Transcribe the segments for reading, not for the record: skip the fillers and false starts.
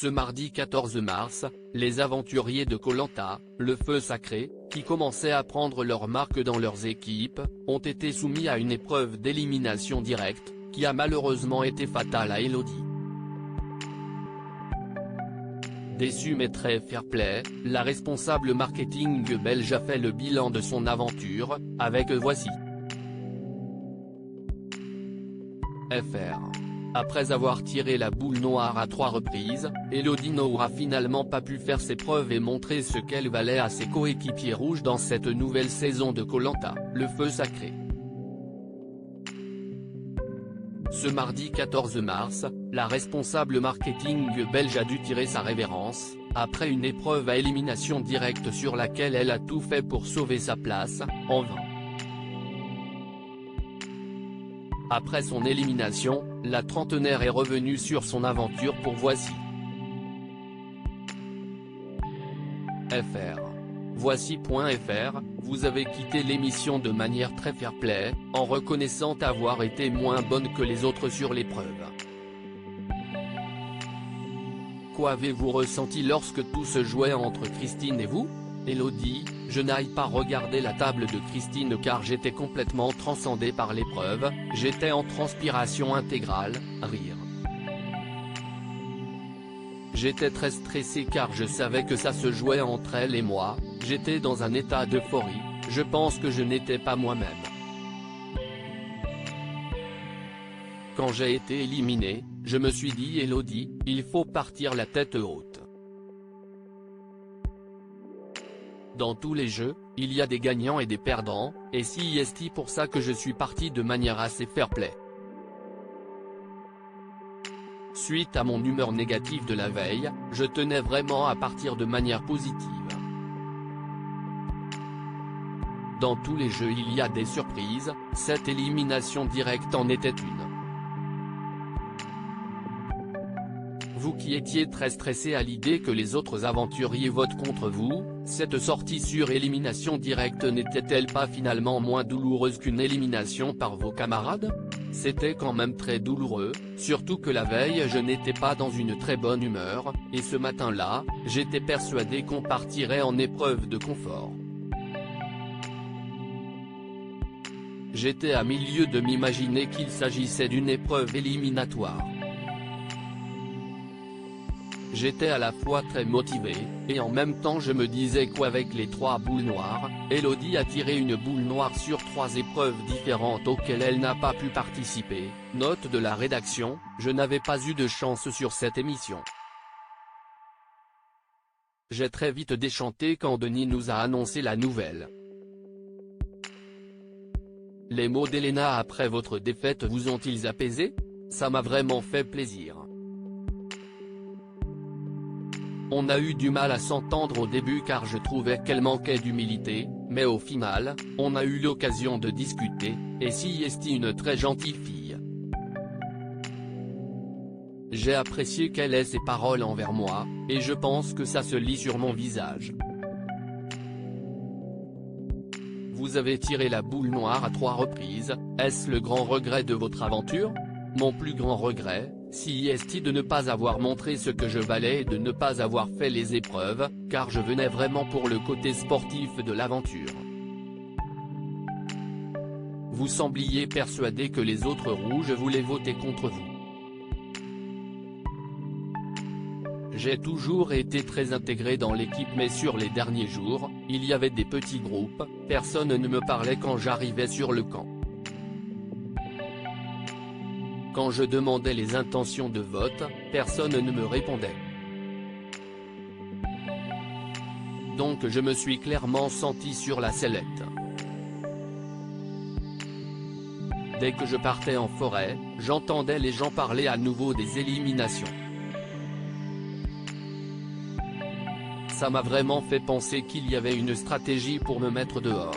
Ce mardi 14 mars, les aventuriers de Koh Lanta, le feu sacré, qui commençaient à prendre leur marque dans leurs équipes, ont été soumis à une épreuve d'élimination directe, qui a malheureusement été fatale à Elodie. Déçue mais très fair-play, la responsable marketing belge a fait le bilan de son aventure, avec Voici. FR. Après avoir tiré la boule noire à 3 reprises, Elodie n'aura finalement pas pu faire ses preuves et montrer ce qu'elle valait à ses coéquipiers rouges dans cette nouvelle saison de Koh Lanta, le feu sacré. Ce mardi 14 mars, la responsable marketing belge a dû tirer sa révérence, après une épreuve à élimination directe sur laquelle elle a tout fait pour sauver sa place, en vain. Après son élimination, la trentenaire est revenue sur son aventure pour Voici. FR. Voici.fr, vous avez quitté l'émission de manière très fair-play, en reconnaissant avoir été moins bonne que les autres sur l'épreuve. Quoi avez-vous ressenti lorsque tout se jouait entre Christine et vous? Elodie, je n'aille pas regarder la table de Christine car j'étais complètement transcendée par l'épreuve, j'étais en transpiration intégrale, rire. J'étais très stressée car je savais que ça se jouait entre elle et moi, j'étais dans un état d'euphorie, je pense que je n'étais pas moi-même. Quand j'ai été éliminée, je me suis dit Elodie, il faut partir la tête haute. Dans tous les jeux, il y a des gagnants et des perdants, et c'est pour ça que je suis parti de manière assez fair-play. Suite à mon humeur négative de la veille, je tenais vraiment à partir de manière positive. Dans tous les jeux il y a des surprises, cette élimination directe en était une. Vous qui étiez très stressé à l'idée que les autres aventuriers votent contre vous, cette sortie sur élimination directe n'était-elle pas finalement moins douloureuse qu'une élimination par vos camarades? C'était quand même très douloureux, surtout que la veille je n'étais pas dans une très bonne humeur, et ce matin-là, j'étais persuadé qu'on partirait en épreuve de confort. J'étais à milieu de m'imaginer qu'il s'agissait d'une épreuve éliminatoire. J'étais à la fois très motivé, et en même temps je me disais qu'avec les 3 boules noires, Elodie a tiré une boule noire sur 3 épreuves différentes auxquelles elle n'a pas pu participer. Note de la rédaction, je n'avais pas eu de chance sur cette émission. J'ai très vite déchanté quand Denis nous a annoncé la nouvelle. Les mots d'Elena après votre défaite vous ont-ils apaisé? Ça m'a vraiment fait plaisir. On a eu du mal à s'entendre au début car je trouvais qu'elle manquait d'humilité, mais au final, on a eu l'occasion de discuter, et c'est une très gentille fille. J'ai apprécié qu'elle ait ses paroles envers moi, et je pense que ça se lit sur mon visage. Vous avez tiré la boule noire à 3 reprises, est-ce le grand regret de votre aventure? Mon plus grand regret, c'est de ne pas avoir montré ce que je valais et de ne pas avoir fait les épreuves, car je venais vraiment pour le côté sportif de l'aventure. Vous sembliez persuadé que les autres rouges voulaient voter contre vous. J'ai toujours été très intégré dans l'équipe mais sur les derniers jours, il y avait des petits groupes, personne ne me parlait quand j'arrivais sur le camp. Quand je demandais les intentions de vote, personne ne me répondait. Donc je me suis clairement senti sur la sellette. Dès que je partais en forêt, j'entendais les gens parler à nouveau des éliminations. Ça m'a vraiment fait penser qu'il y avait une stratégie pour me mettre dehors.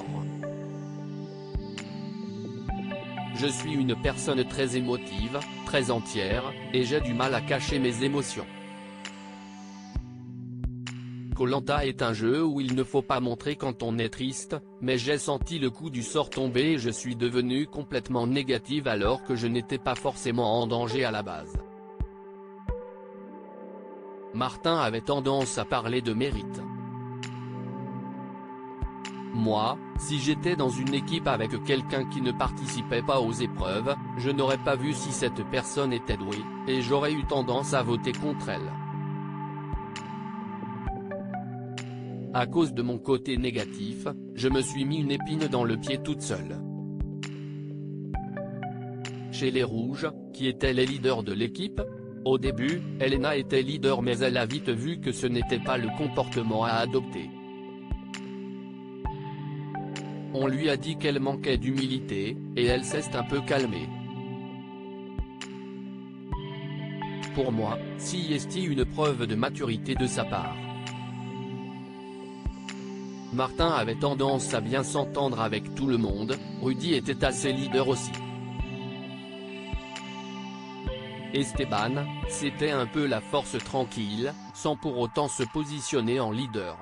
Je suis une personne très émotive, très entière, et j'ai du mal à cacher mes émotions. Koh Lanta est un jeu où il ne faut pas montrer quand on est triste, mais j'ai senti le coup du sort tomber et je suis devenue complètement négative alors que je n'étais pas forcément en danger à la base. Martin avait tendance à parler de mérite. Moi, si j'étais dans une équipe avec quelqu'un qui ne participait pas aux épreuves, je n'aurais pas vu si cette personne était douée, et j'aurais eu tendance à voter contre elle. À cause de mon côté négatif, je me suis mis une épine dans le pied toute seule. Chez les Rouges, qui étaient les leaders de l'équipe, au début, Elena était leader mais elle a vite vu que ce n'était pas le comportement à adopter. On lui a dit qu'elle manquait d'humilité, et elle s'est un peu calmée. Pour moi, si est une preuve de maturité de sa part. Martin avait tendance à bien s'entendre avec tout le monde, Rudy était assez leader aussi. Esteban, c'était un peu la force tranquille, sans pour autant se positionner en leader.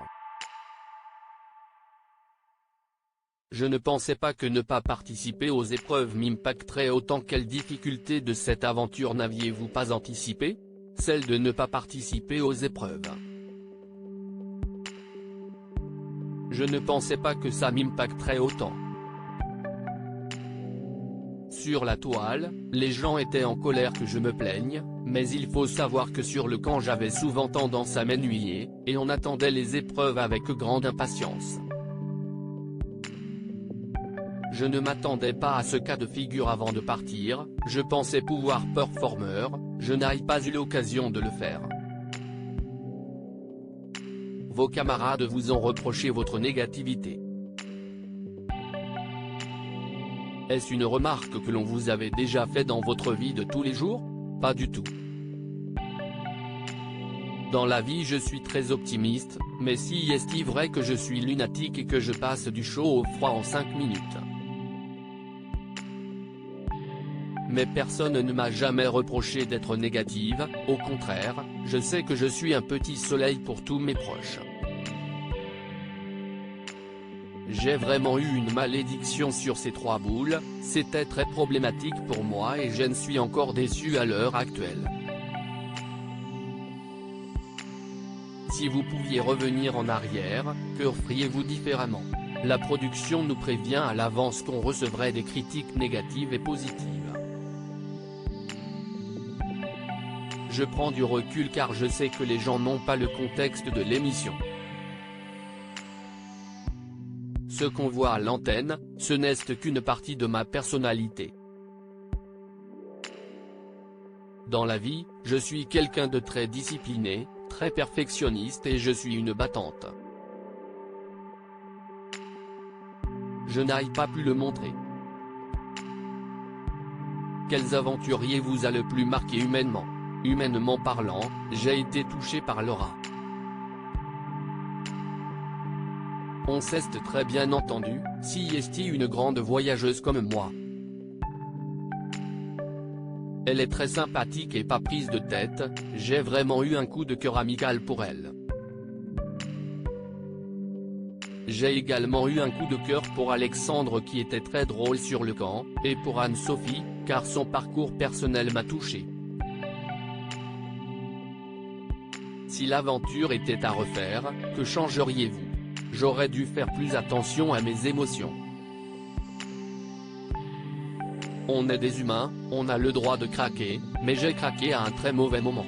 Je ne pensais pas que ne pas participer aux épreuves m'impacterait autant. Quelle difficulté de cette aventure n'aviez-vous pas anticipé? Celle de ne pas participer aux épreuves. Je ne pensais pas que ça m'impacterait autant. Sur la toile, les gens étaient en colère que je me plaigne, mais il faut savoir que sur le camp j'avais souvent tendance à m'ennuyer, et on attendait les épreuves avec grande impatience. Je ne m'attendais pas à ce cas de figure avant de partir, je pensais pouvoir performer, je n'ai pas eu l'occasion de le faire. Vos camarades vous ont reproché votre négativité. Est-ce une remarque que l'on vous avait déjà fait dans votre vie de tous les jours? Pas du tout. Dans la vie je suis très optimiste, mais si est-il vrai que je suis lunatique et que je passe du chaud au froid en 5 minutes. Mais personne ne m'a jamais reproché d'être négative, au contraire, je sais que je suis un petit soleil pour tous mes proches. J'ai vraiment eu une malédiction sur ces 3 boules, c'était très problématique pour moi et je ne suis encore déçu à l'heure actuelle. Si vous pouviez revenir en arrière, que feriez-vous différemment? La production nous prévient à l'avance qu'on recevrait des critiques négatives et positives. Je prends du recul car je sais que les gens n'ont pas le contexte de l'émission. Ce qu'on voit à l'antenne, ce n'est qu'une partie de ma personnalité. Dans la vie, je suis quelqu'un de très discipliné, très perfectionniste et je suis une battante. Je n'ai pas pu le montrer. Quels aventuriers vous a le plus marqué humainement? Humainement parlant, j'ai été touché par Laura. On s'est très bien entendu, si est une grande voyageuse comme moi. Elle est très sympathique et pas prise de tête, j'ai vraiment eu un coup de cœur amical pour elle. J'ai également eu un coup de cœur pour Alexandre qui était très drôle sur le camp, et pour Anne-Sophie, car son parcours personnel m'a touché. Si l'aventure était à refaire, que changeriez-vous? J'aurais dû faire plus attention à mes émotions. On est des humains, on a le droit de craquer, mais j'ai craqué à un très mauvais moment.